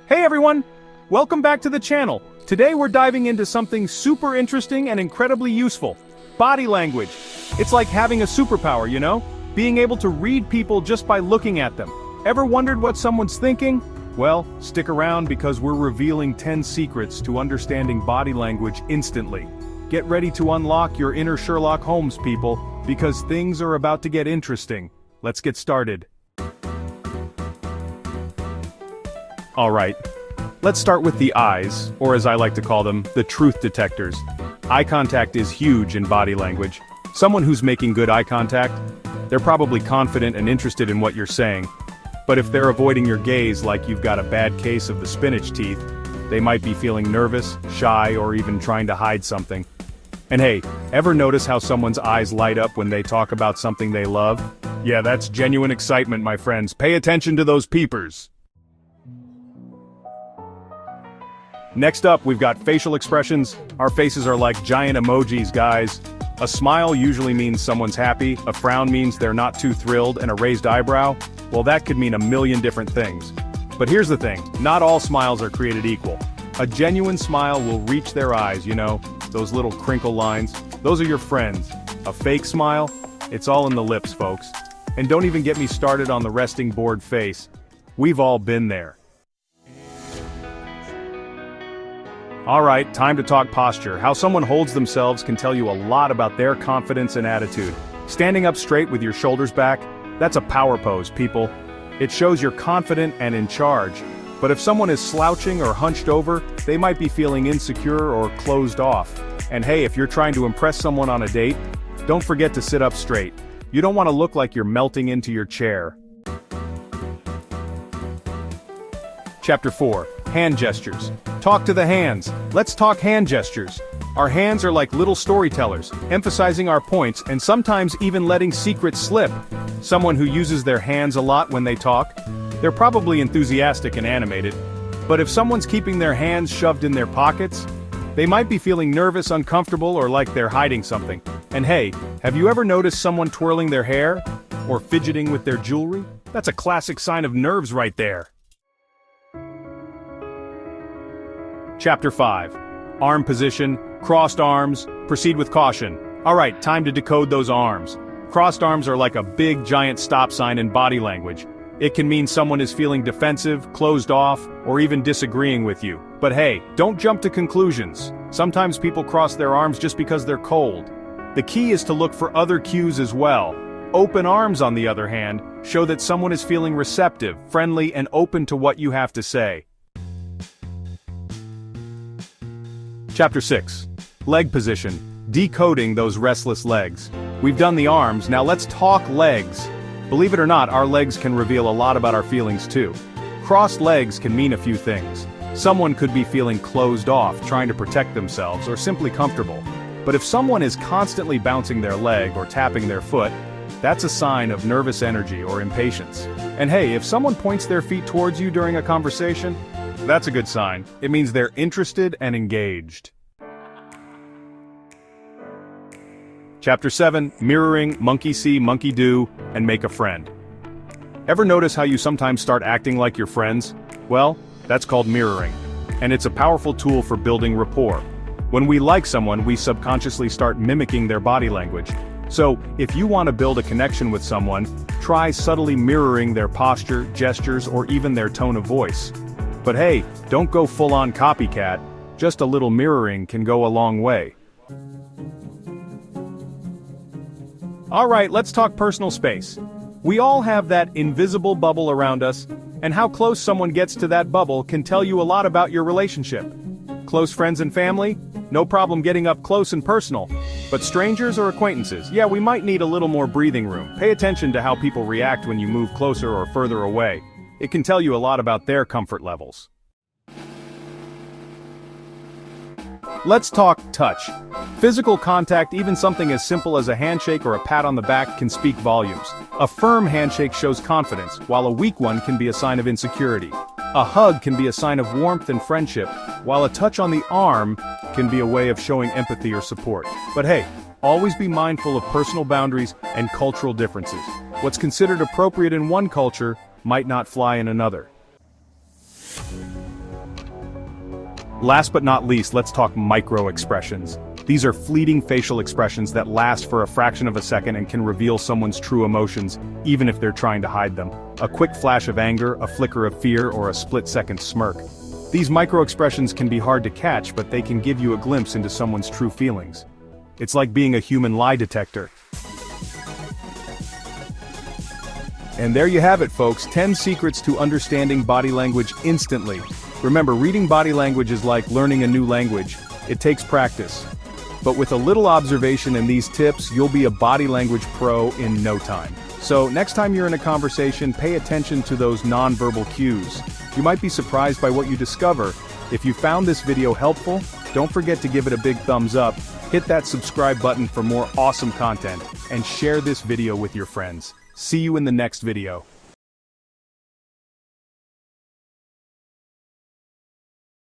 Hey everyone! Welcome back to the channel. Today we're diving into something super interesting and incredibly useful. Body language. It's like having a superpower, you know? Being able to read people just by looking at them. Ever wondered what someone's thinking? Well, stick around because we're revealing 10 secrets to understanding body language instantly. Get ready to unlock your inner Sherlock Holmes, people, because things are about to get interesting. Let's get started. Alright, let's start with the eyes, or as I like to call them, the truth detectors. Eye contact is huge in body language. Someone who's making good eye contact, they're probably confident and interested in what you're saying. But if they're avoiding your gaze like you've got a bad case of the spinach teeth, they might be feeling nervous, shy, or even trying to hide something. And hey, ever notice how someone's eyes light up when they talk about something they love? Yeah, that's genuine excitement, my friends. Pay attention to those peepers. Next up, we've got facial expressions. Our faces are like giant emojis, guys. A smile usually means someone's happy, a frown means they're not too thrilled, and a raised eyebrow, well, that could mean a million different things. But here's the thing, not all smiles are created equal. A genuine smile will reach their eyes, you know, those little crinkle lines. Those are your friends. A fake smile? It's all in the lips, folks. And don't even get me started on the resting bored face. We've all been there. Alright, time to talk posture. How someone holds themselves can tell you a lot about their confidence and attitude. Standing up straight with your shoulders back, that's a power pose, people. It shows you're confident and in charge. But if someone is slouching or hunched over, they might be feeling insecure or closed off. And hey, if you're trying to impress someone on a date, don't forget to sit up straight. You don't want to look like you're melting into your chair. Chapter 4. Hand gestures. Talk to the hands. Let's talk hand gestures. Our hands are like little storytellers, emphasizing our points and sometimes even letting secrets slip. Someone who uses their hands a lot when they talk, they're probably enthusiastic and animated. But if someone's keeping their hands shoved in their pockets, they might be feeling nervous, uncomfortable, or like they're hiding something. And hey, have you ever noticed someone twirling their hair? Or fidgeting with their jewelry? That's a classic sign of nerves right there. Chapter 5. Arm position, crossed arms, proceed with caution. Alright, time to decode those arms. Crossed arms are like a big giant stop sign in body language. It can mean someone is feeling defensive, closed off, or even disagreeing with you. But hey, don't jump to conclusions. Sometimes people cross their arms just because they're cold. The key is to look for other cues as well. Open arms, on the other hand, show that someone is feeling receptive, friendly, and open to what you have to say. Chapter 6. Leg position. Decoding those restless legs. We've done the arms, now let's talk legs. Believe it or not, our legs can reveal a lot about our feelings too. Crossed legs can mean a few things. Someone could be feeling closed off, trying to protect themselves, or simply comfortable. But if someone is constantly bouncing their leg or tapping their foot, that's a sign of nervous energy or impatience. And hey, if someone points their feet towards you during a conversation, that's a good sign. It means they're interested and engaged. Chapter 7. Mirroring, monkey see, monkey do, and make a friend. Ever notice how you sometimes start acting like your friends? Well, that's called mirroring. And it's a powerful tool for building rapport. When we like someone, we subconsciously start mimicking their body language. So, if you want to build a connection with someone, try subtly mirroring their posture, gestures, or even their tone of voice. But hey, don't go full-on copycat, just a little mirroring can go a long way. Alright, let's talk personal space. We all have that invisible bubble around us, and how close someone gets to that bubble can tell you a lot about your relationship. Close friends and family? No problem getting up close and personal. But strangers or acquaintances? Yeah, we might need a little more breathing room. Pay attention to how people react when you move closer or further away. It can tell you a lot about their comfort levels. Let's talk touch. Physical contact, even something as simple as a handshake or a pat on the back, can speak volumes. A firm handshake shows confidence, while a weak one can be a sign of insecurity. A hug can be a sign of warmth and friendship, while a touch on the arm can be a way of showing empathy or support. But hey, always be mindful of personal boundaries and cultural differences. What's considered appropriate in one culture might not fly in another. Last but not least, let's talk micro-expressions. These are fleeting facial expressions that last for a fraction of a second and can reveal someone's true emotions, even if they're trying to hide them. A quick flash of anger, a flicker of fear, or a split-second smirk. These micro-expressions can be hard to catch, but they can give you a glimpse into someone's true feelings. It's like being a human lie detector. And there you have it, folks, 10 secrets to understanding body language instantly. Remember, reading body language is like learning a new language. It takes practice. But with a little observation and these tips, you'll be a body language pro in no time. So next time you're in a conversation, pay attention to those nonverbal cues. You might be surprised by what you discover. If you found this video helpful, don't forget to give it a big thumbs up, hit that subscribe button for more awesome content, and share this video with your friends. See you in the next video.